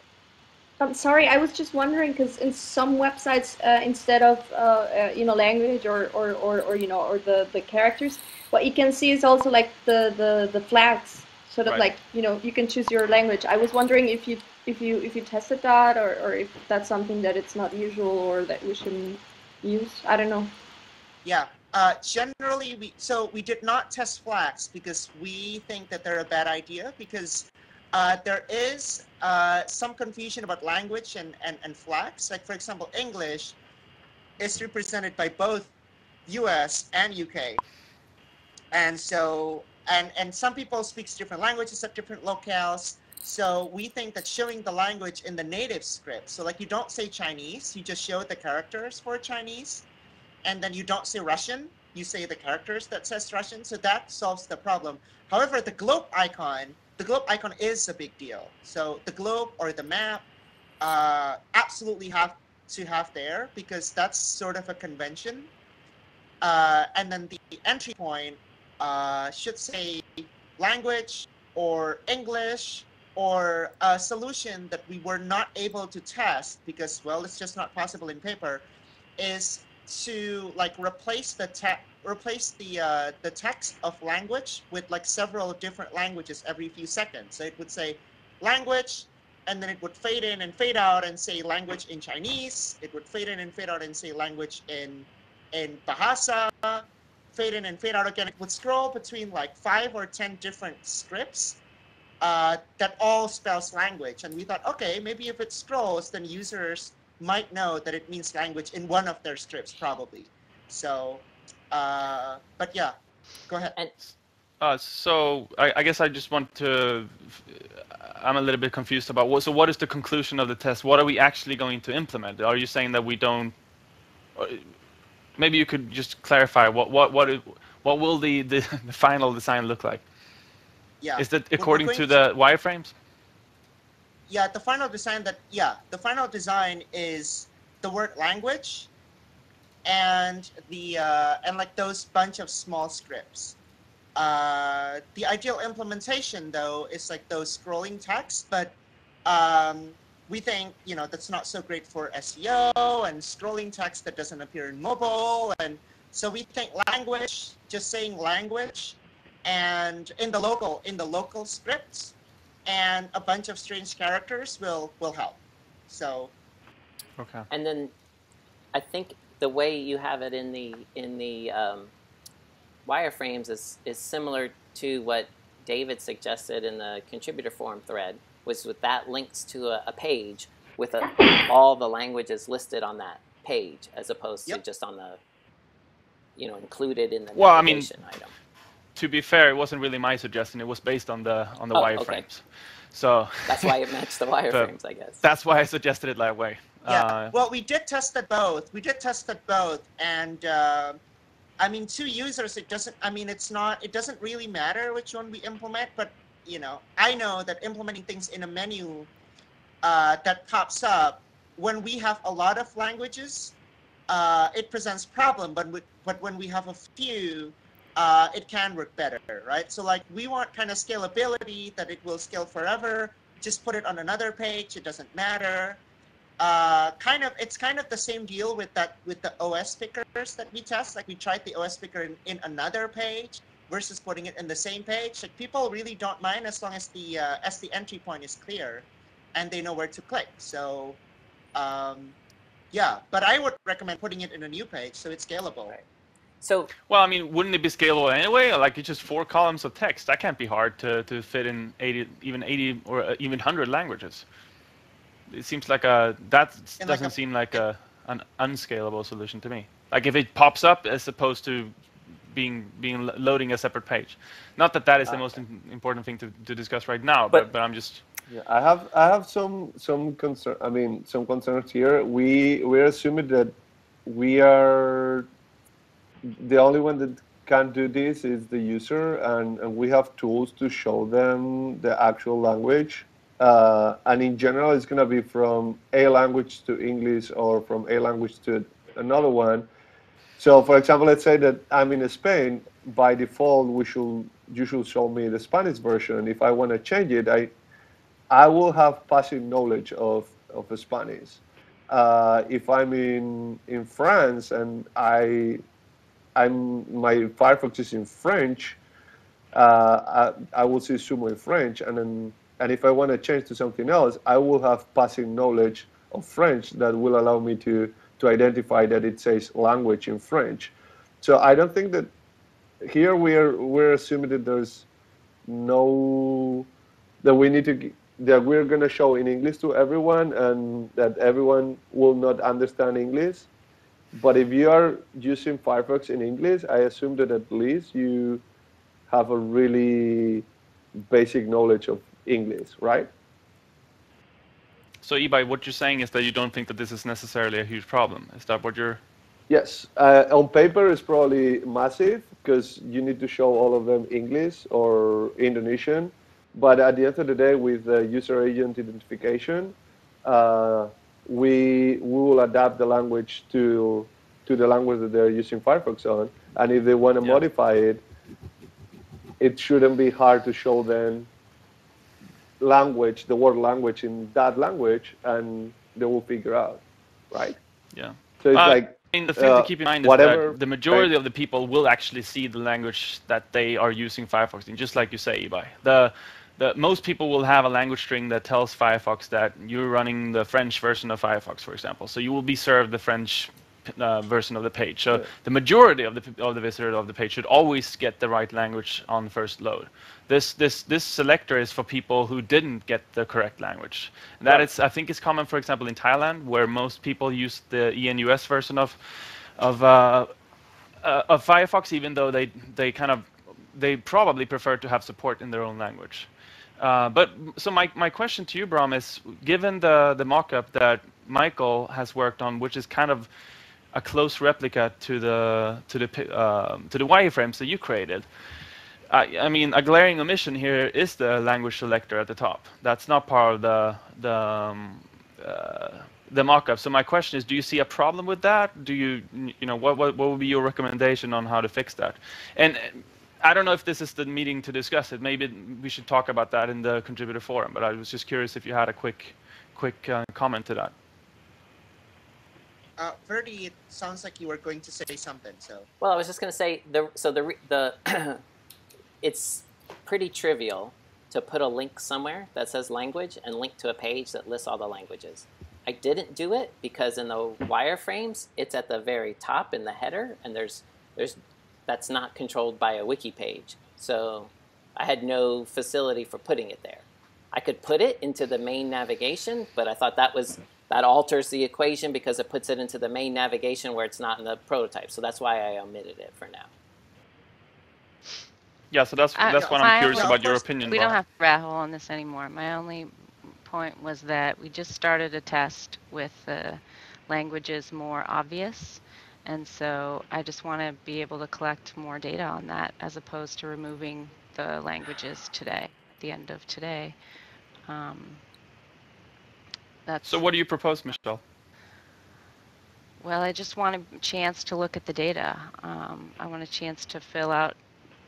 I'm sorry, I was just wondering because in some websites, instead of language or the characters, what you can see is also like the flags, sort of Right. like you can choose your language. I was wondering if you tested that, or if that's something that it's not usual or that we shouldn't use. I don't know. Yeah. Generally, we did not test flags because we think that they're a bad idea, because there is some confusion about language and flags. Like, for example, English is represented by both US and UK. And so, and some people speak different languages at different locales. So we think that showing the language in the native script, so like you don't say Chinese, you just show the characters for Chinese, and then you don't say Russian, you say the characters that says Russian, so that solves the problem. However, the globe icon is a big deal. So the globe or the map absolutely have to have there, because that's sort of a convention. And then the entry point should say language or English, or a solution that we were not able to test because, well, it's just not possible in paper, is to like replace the text of language with like several different languages every few seconds. So it would say language, and then it would fade in and fade out and say language in Chinese. It would fade in and fade out and say language in Bahasa, fade in and fade out again. It would scroll between like 5 or 10 different scripts that all spells language. And we thought, okay, maybe if it scrolls, then users might know that it means language in one of their scripts, probably. So, but yeah, go ahead. And So I guess I just want to. I'm a little bit confused about what. So what is the conclusion of the test? What are we actually going to implement? Are you saying that we don't? Maybe you could just clarify what will the final design look like? Yeah. Is that What we're according going to the wireframes? Yeah, the final design the final design is the word language and the and like those bunch of small scripts. The ideal implementation though is like those scrolling text, but we think that's not so great for SEO and scrolling text that doesn't appear in mobile, and so we think language, just saying language, and in the local scripts, and a bunch of strange characters will help. So. Okay. And then I think the way you have it in the wireframes is similar to what David suggested in the contributor forum thread, was with that links to a page with all the languages listed on that page, as opposed to just on the included in the navigation item. To be fair, it wasn't really my suggestion. It was based on the wireframes. Okay. So that's why it matched the wireframes, I guess. That's why I suggested it that way. Yeah. Well, we did test it both. And I mean, to users, it doesn't. I mean, it doesn't really matter which one we implement. But I know that implementing things in a menu that pops up when we have a lot of languages, it presents problem. But when we have a few, it can work better, right? So like we want kind of scalability, that it will scale forever. Just put it on another page. It doesn't matter. It's kind of the same deal with the OS pickers that we test. Like we tried the OS picker in another page versus putting it in the same page. Like people really don't mind as long as the entry point is clear and they know where to click. So yeah, but I would recommend putting it in a new page so it's scalable. Right. So well, I mean, wouldn't it be scalable anyway? Like it's just 4 columns of text. That can't be hard to fit in 80 or even 100 languages. It seems like doesn't seem like an unscalable solution to me. Like if it pops up as opposed to being loading a separate page. Not that is the most important thing to discuss right now, but I'm just. Yeah, I have some concern. I mean, some concerns here. We're assuming that we are the only one that can do this is the user, and we have tools to show them the actual language. And in general, it's going to be from a language to English or from a language to another one. So, for example, let's say that I'm in Spain. By default, you should show me the Spanish version. If I want to change it, I will have passive knowledge of Spanish. If I'm in France and my Firefox is in French, I will see SUMO in French, and if I want to change to something else, I will have passive knowledge of French that will allow me to identify that it says language in French. So I don't think that here we're assuming that there's that we're going to show in English to everyone, and that everyone will not understand English. But if you are using Firefox in English, I assume that at least you have a really basic knowledge of English, right? So, Ibai, what you're saying is that you don't think that this is necessarily a huge problem. Is that what you're? Yes. On paper, it's probably massive because you need to show all of them English or Indonesian. But at the end of the day, with the user agent identification, we will adapt the language to the language that they're using Firefox on. And if they want to modify it, it shouldn't be hard to show them the word language in that language, and they will figure out, right? Yeah. So it's I mean, the thing to keep in mind is that the majority of the people will actually see the language that they are using Firefox in, just like you say, Ibai. Most people will have a language string that tells Firefox that you're running the French version of Firefox, for example. So you will be served the French version of the page. So the majority of the visitors of the page should always get the right language on first load. This selector is for people who didn't get the correct language. And that is, I think, is common, for example, in Thailand, where most people use the ENUS version of Firefox, even though they kind of they probably prefer to have support in their own language. But so my question to you, Bram, is given the mock-up that Michael has worked on, which is kind of a close replica to the wireframes that you created. I mean, a glaring omission here is the language selector at the top. That's not part of the mock-up. So my question is, do you see a problem with that? Do you know what would be your recommendation on how to fix that? And I don't know if this is the meeting to discuss it. Maybe we should talk about that in the contributor forum. But I was just curious if you had a quick comment to that. Verdi, it sounds like you were going to say something. So. Well, I was just going to say it's pretty trivial to put a link somewhere that says language and link to a page that lists all the languages. I didn't do it because in the wireframes, it's at the very top in the header, and that's not controlled by a wiki page. So I had no facility for putting it there. I could put it into the main navigation, but I thought that alters the equation because it puts it into the main navigation where it's not in the prototype. So that's why I omitted it for now. Yeah, so that's what I'm curious about your opinion. We don't have to rat hole on this anymore. My only point was that we just started a test with the languages more obvious, and so I just want to be able to collect more data on that as opposed to removing the languages today, at the end of today. So what do you propose, Michelle? Well, I just want a chance to look at the data. I want a chance to fill out,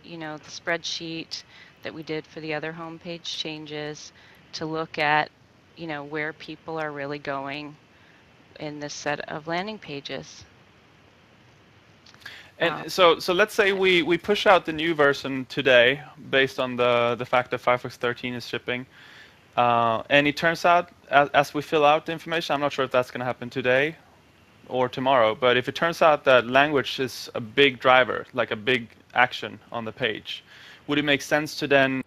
the spreadsheet that we did for the other homepage changes, to look at, where people are really going in this set of landing pages. And so let's say we push out the new version today based on the fact that Firefox 13 is shipping. And it turns out, as we fill out the information, I'm not sure if that's going to happen today or tomorrow, but if it turns out that language is a big driver, like a big action on the page, would it make sense to then,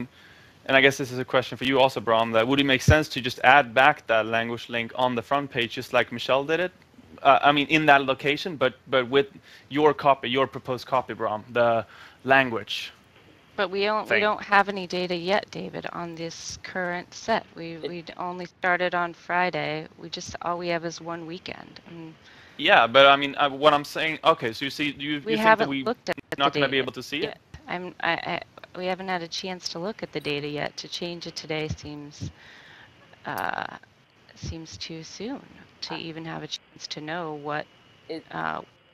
and I guess this is a question for you also, Bram, that would it make sense to just add back that language link on the front page, just like Michelle did it? I mean, in that location, but with your proposed copy, Bram, the language. But we don't have any data yet, David, on this current set. We only started on Friday. All we have is one weekend. Yeah, but I mean, what I'm saying, okay, so you think that we're not going to be able to see it? We haven't had a chance to look at the data yet. To change it today seems too soon to even have a chance to know what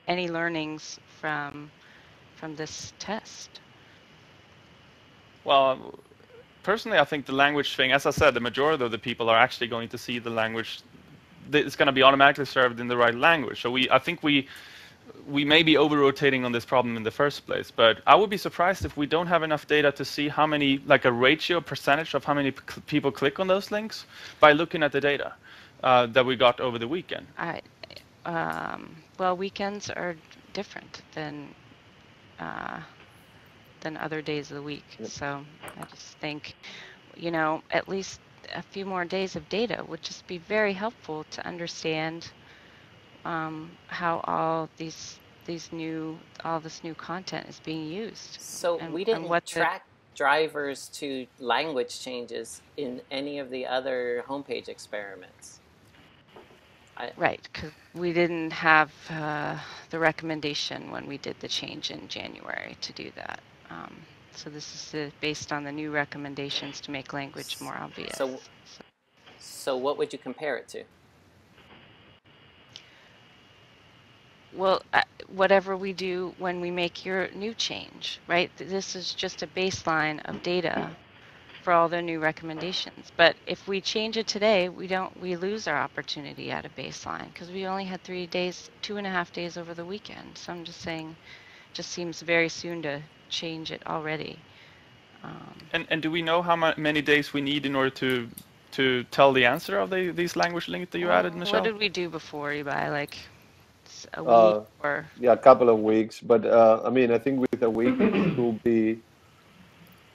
any learnings from this test. Well, personally, I think the language thing, as I said, the majority of the people are actually going to see the language. It's going to be automatically served in the right language. So I think we may be over-rotating on this problem in the first place. But I would be surprised if we don't have enough data to see how many, like a ratio, percentage of how many people click on those links by looking at the data that we got over the weekend. Well, weekends are different than other days of the week. So I just think, at least a few more days of data would just be very helpful to understand how all this new content is being used. So we didn't track drivers to language changes in any of the other homepage experiments. Right, because we didn't have the recommendation when we did the change in January to do that. So this is based on the new recommendations to make language more obvious. So what would you compare it to? Well, whatever we do when we make your new change, right? This is just a baseline of data for all the new recommendations. But if we change it today, we lose our opportunity at a baseline because we only had 3 days, 2.5 days over the weekend. So I'm just saying, just seems very soon to change it already. And do we know how many days we need in order to tell the answer of these language links that you added, Michelle? What did we do before, Ibai? Like a week or? Yeah, a couple of weeks. But I mean, I think with a week it will be.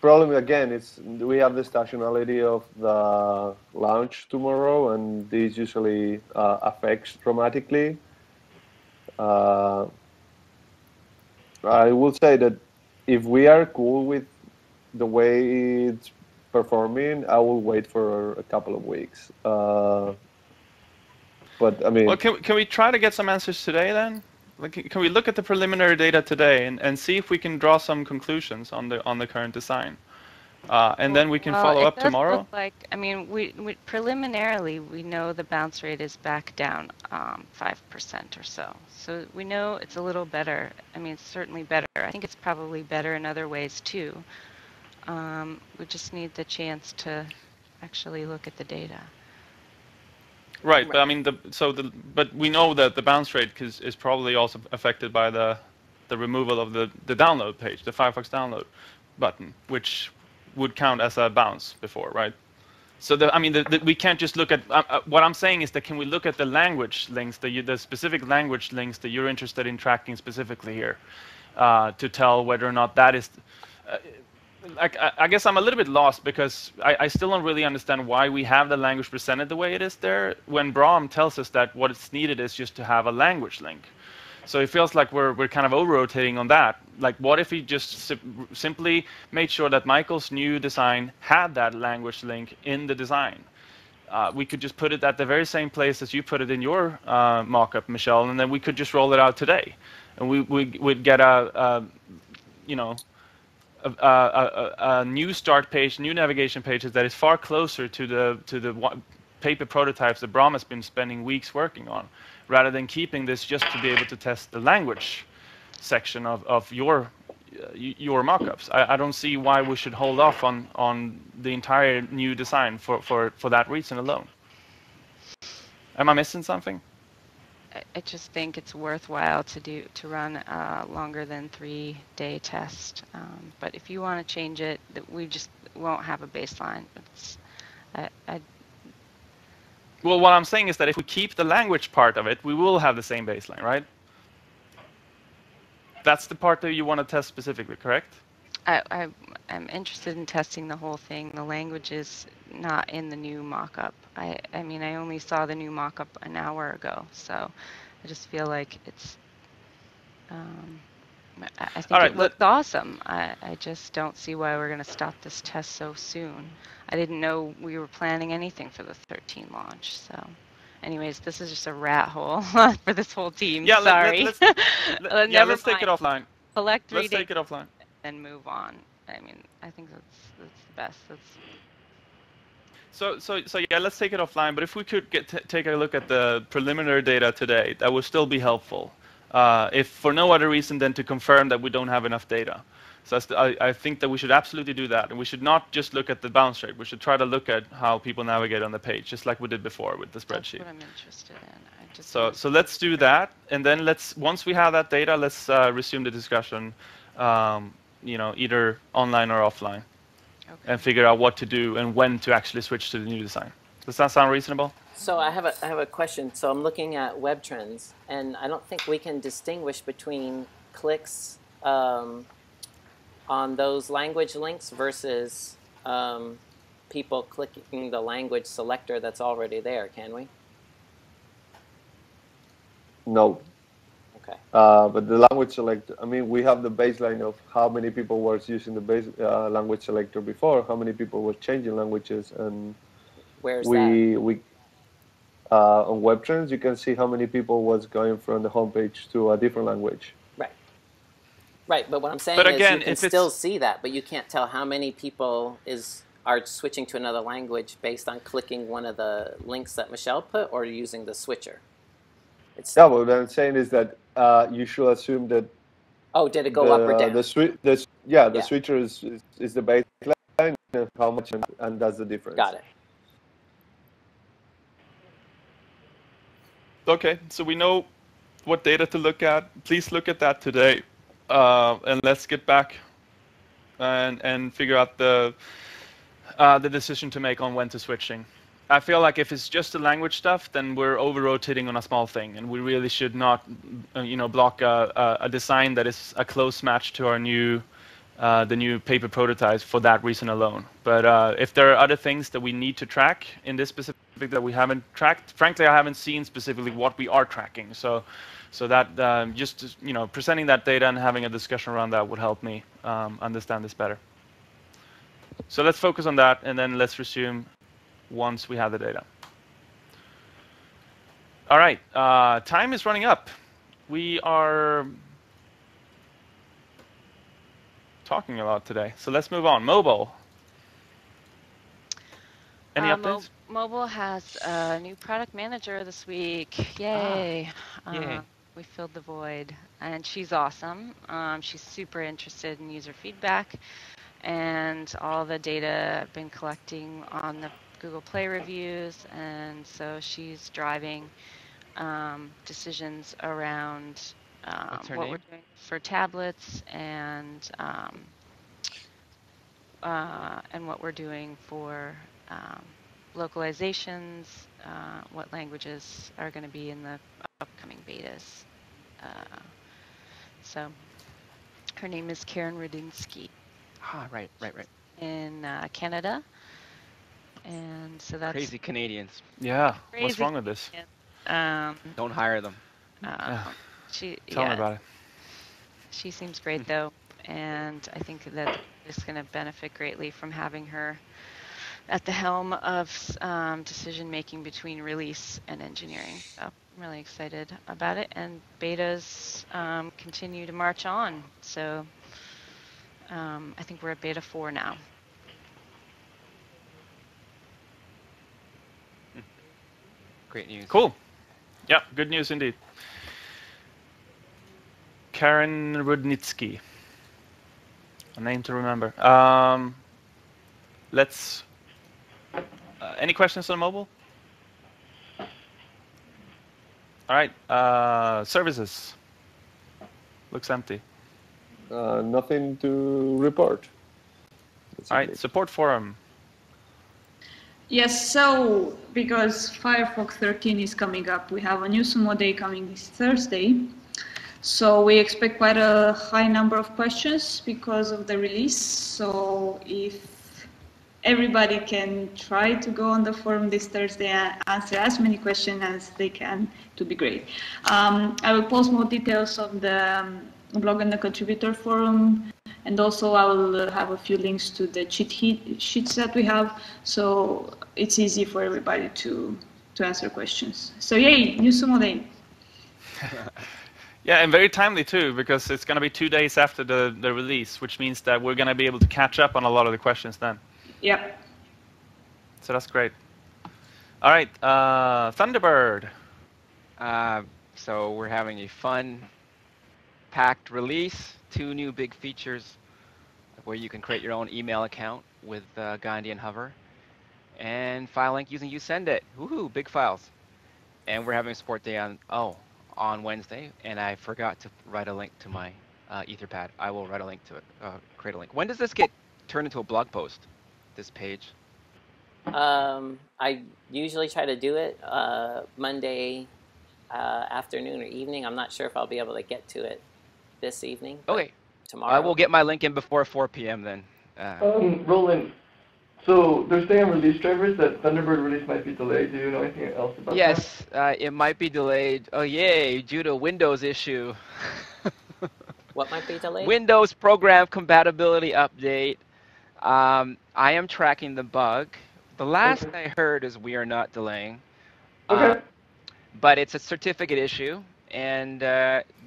Problem again is we have the stationality of the launch tomorrow, and this usually affects dramatically. I will say that if we are cool with the way it's performing, I will wait for a couple of weeks. But I mean, well, can we try to get some answers today then? Like, can we look at the preliminary data today and see if we can draw some conclusions on the current design? And then we can follow up It does tomorrow. look like, I mean, we preliminarily we know the bounce rate is back down 5% or so. So we know it's a little better. I mean, it's certainly better. I think it's probably better in other ways too. We just need the chance to actually look at the data. Right, but I mean, but we know that the bounce rate is probably also affected by the removal of the download page, the Firefox download button, which would count as a bounce before, right? So I mean, we can't just look at what I'm saying is that can we look at the language links, the specific language links that you're interested in tracking specifically here, to tell whether or not that is. I guess I'm a little bit lost because I still don't really understand why we have the language presented the way it is there when Brahm tells us that what is needed is just to have a language link. So it feels like we're kind of over-rotating on that. Like, what if we just simply made sure that Michael's new design had that language link in the design? We could just put it at the very same place as you put it in your mock-up, Michelle, and then we could just roll it out today. And we would get a new start page, new navigation pages that is far closer to the paper prototypes that Brahm has been spending weeks working on, rather than keeping this just to be able to test the language section of your mockups. I don't see why we should hold off on the entire new design for that reason alone. Am I missing something? I just think it's worthwhile to run a longer than 3-day test. But if you want to change it, we just won't have a baseline. Well, what I'm saying is that if we keep the language part of it, we will have the same baseline, right? That's the part that you want to test specifically, correct? I'm interested in testing the whole thing. The language is not in the new mock-up. I mean, I only saw the new mock-up an hour ago, so I just feel like it's. I think it looks awesome. I just don't see why we're going to stop this test so soon. I didn't know we were planning anything for the 13 launch. So, anyways, this is just a rat hole for this whole team. Yeah, sorry. let's take it offline. Collect 3 Let's days take it offline. and move on. I mean, I think that's the best. So yeah, let's take it offline. But if we could take a look at the preliminary data today, that would still be helpful. If for no other reason than to confirm that we don't have enough data. So I think that we should absolutely do that, and we should not just look at the bounce rate. We should try to look at how people navigate on the page, just like we did before with the spreadsheet. That's what I'm interested in. So let's do that, and then once we have that data, let's resume the discussion. Either online or offline, and figure out what to do and when to actually switch to the new design. Does that sound reasonable? So I have a question. So I'm looking at web trends, and I don't think we can distinguish between clicks on those language links versus people clicking the language selector that's already there, can we? No. Okay. But the language selector, I mean, we have the baseline of how many people were using the base language selector before, how many people were changing languages, and where's that? We on web trends you can see how many people was going from the homepage to a different language. Right. But what I'm saying is you can still see that, but you can't tell how many people are switching to another language based on clicking one of the links that Michelle put or using the switcher. Yeah, what I'm saying is that you should assume that. Oh, did it go up or down? The switcher is the baseline, and how much, and that's the difference. Got it. Okay, so we know what data to look at. Please look at that today, and let's get back and figure out the decision to make on when to switching. I feel like if it's just the language stuff, then we're over-rotating on a small thing, and we really should not, block a design that is a close match to our the new paper prototypes for that reason alone. But if there are other things that we need to track in this specific that we haven't tracked. Frankly, I haven't seen specifically what we are tracking. So that just presenting that data and having a discussion around that would help me understand this better. So let's focus on that, and then let's resume once we have the data. All right, time is running up. We are talking a lot today, so let's move on. Mobile. Any updates? Mobile has a new product manager this week. Yay! Yay. We filled the void, and she's awesome. She's super interested in user feedback and all the data I've been collecting on the Google Play reviews, and so she's driving decisions around what we're doing for tablets and what we're doing for localizations, what languages are going to be in the upcoming betas. So her name is Karen Rudinsky. Right. In Canada. And so that's crazy Canadians. Yeah. What's wrong with this? Don't hire them. Tell me about it. She seems great though, and I think that it's going to benefit greatly from having her at the helm of decision making between release and engineering. So I'm really excited about it, and betas continue to march on. So I think we're at beta 4 now. Great news. Cool. Yeah, good news indeed. Karen Rudnitsky. A name to remember. Let's. Any questions on mobile? All right. Services. Looks empty. Nothing to report. All right. Support forum. Yes, so because Firefox 13 is coming up, we have a new SUMO day coming this Thursday. So we expect quite a high number of questions because of the release. So if everybody can try to go on the forum this Thursday and answer as many questions as they can, to be great. I will post more details on the blog and the contributor forum. And also I will have a few links to the cheat sheets that we have. So it's easy for everybody to answer questions. So yay, new SUMO day. Yeah, and very timely too, because it's going to be 2 days after the release, which means that we're going to be able to catch up on a lot of the questions then. Yep. So that's great. All right, Thunderbird. So we're having a fun, packed release. 2 new big features where you can create your own email account with Gandhi and Hover, and file link using YouSendIt. Woohoo, big files. And we're having a support day on Wednesday, and I forgot to write a link to my Etherpad. I will write a link to it, create a link. When does this get turned into a blog post, this page? I usually try to do it Monday afternoon or evening. I'm not sure if I'll be able to get to it this evening. Okay. Tomorrow. I will get my link in before 4 p.m. then. Roland, so they're saying on release drivers that Thunderbird release might be delayed. Do you know anything else about that? Yes, it might be delayed. Oh, yay, due to Windows issue. What might be delayed? Windows program compatibility update. I am tracking the bug. The last I heard is we are not delaying. Okay. But it's a certificate issue, and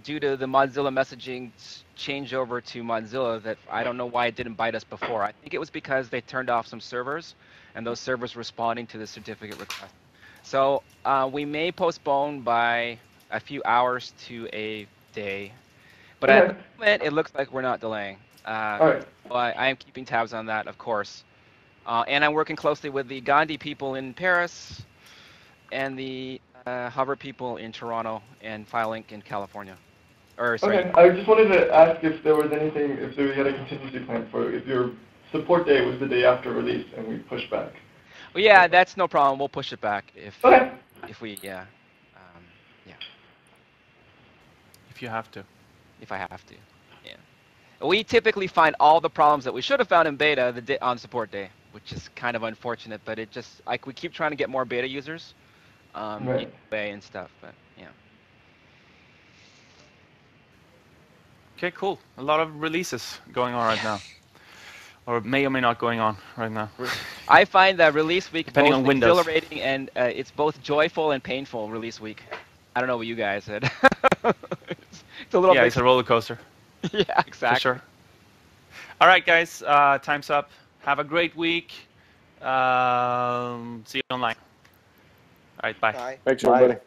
due to the Mozilla messaging changeover to Mozilla, that I don't know why it didn't bite us before. I think it was because they turned off some servers, and those servers responding to the certificate request. So we may postpone by a few hours to a day. But at the moment, it looks like we're not delaying. All right. But I am keeping tabs on that, of course. And I'm working closely with the Gandhi people in Paris and the Hover people in Toronto and FileLink in California. Okay, I just wanted to ask if there was anything, if we had a contingency plan for if your support day was the day after release and we push back. Well, yeah, that's no problem. We'll push it back if we, yeah. If you have to. If I have to, yeah. We typically find all the problems that we should have found in beta on support day. which is kind of unfortunate. But it just like we keep trying to get more beta users, Right. and stuff. But yeah. Okay, cool. A lot of releases going on right now, or may or may not going on right now. I find that release week Depending both on Windows. exhilarating and it's both joyful and painful. Release week. I don't know what you guys said. It's a little Yeah, mixed. it's a roller coaster. Yeah, exactly. For sure. All right, guys. Time's up. Have a great week. See you online. All right, bye. Bye. Thanks, Bye. everybody.